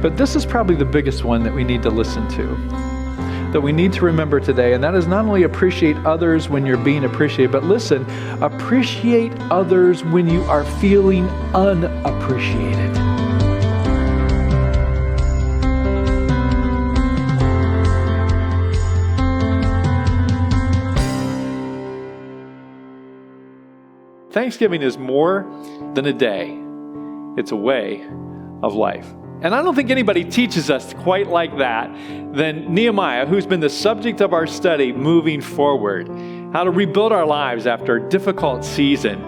But this is probably the biggest one that we need to listen to, that we need to remember today, and that is not only appreciate others when you're being appreciated, but listen, appreciate others when you are feeling unappreciated. Thanksgiving is more than a day. It's a way of life. And I don't think anybody teaches us quite like that than Nehemiah, who's been the subject of our study moving forward, how to rebuild our lives after a difficult season.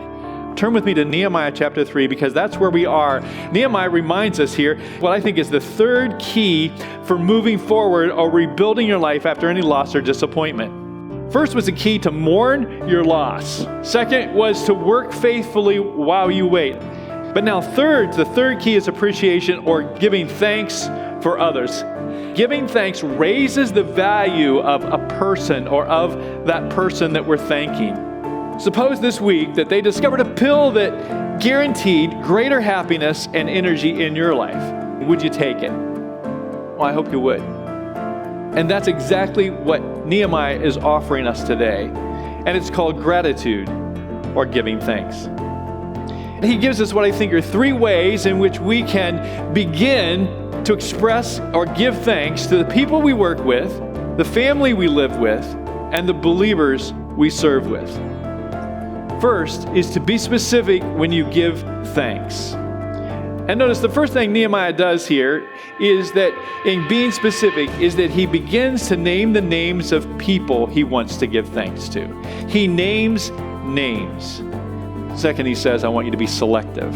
Turn with me to Nehemiah chapter 3, because that's where we are. Nehemiah reminds us here what I think is the third key for moving forward or rebuilding your life after any loss or disappointment. First was the key to mourn your loss. Second was to work faithfully while you wait. But now the third key is appreciation or giving thanks for others. Giving thanks raises the value of a person or of that person that we're thanking. Suppose this week that they discovered a pill that guaranteed greater happiness and energy in your life. Would you take it? Well, I hope you would. And that's exactly what Nehemiah is offering us today. And it's called gratitude or giving thanks. He gives us what I think are three ways in which we can begin to express or give thanks to the people we work with, the family we live with, and the believers we serve with. First is to be specific when you give thanks. And notice the first thing Nehemiah does here is that in being specific is that he begins to name the names of people he wants to give thanks to. He names names. Second, he says, I want you to be selective.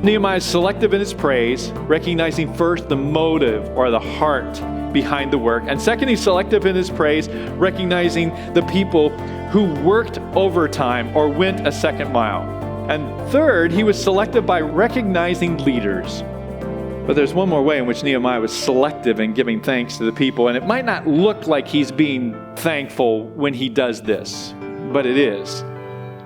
Nehemiah is selective in his praise, recognizing first the motive or the heart behind the work. And second, he's selective in his praise, recognizing the people who worked overtime or went a second mile. And third, he was selective by recognizing leaders. But there's one more way in which Nehemiah was selective in giving thanks to the people. And it might not look like he's being thankful when he does this, but it is.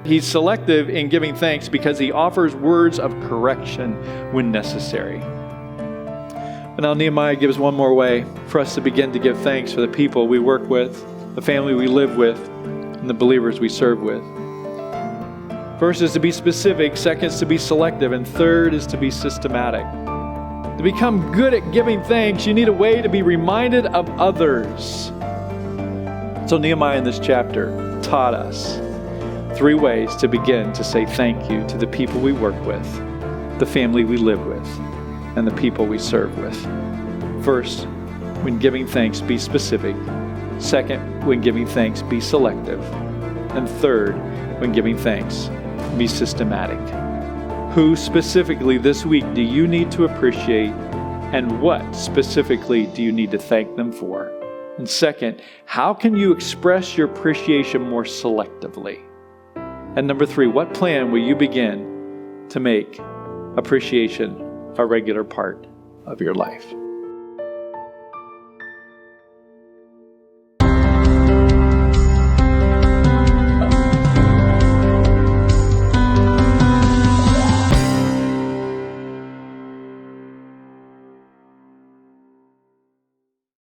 He's selective in giving thanks because he offers words of correction when necessary. But now Nehemiah gives one more way for us to begin to give thanks for the people we work with, the family we live with, and the believers we serve with. First is to be specific, second is to be selective, and third is to be systematic. To become good at giving thanks, you need a way to be reminded of others. So Nehemiah in this chapter taught us three ways to begin to say thank you to the people we work with, the family we live with, and the people we serve with. First, when giving thanks, be specific. Second, when giving thanks, be selective. And third, when giving thanks, be systematic. Who specifically this week do you need to appreciate, and what specifically do you need to thank them for? And second, how can you express your appreciation more selectively? And number three, what plan will you begin to make appreciation a regular part of your life?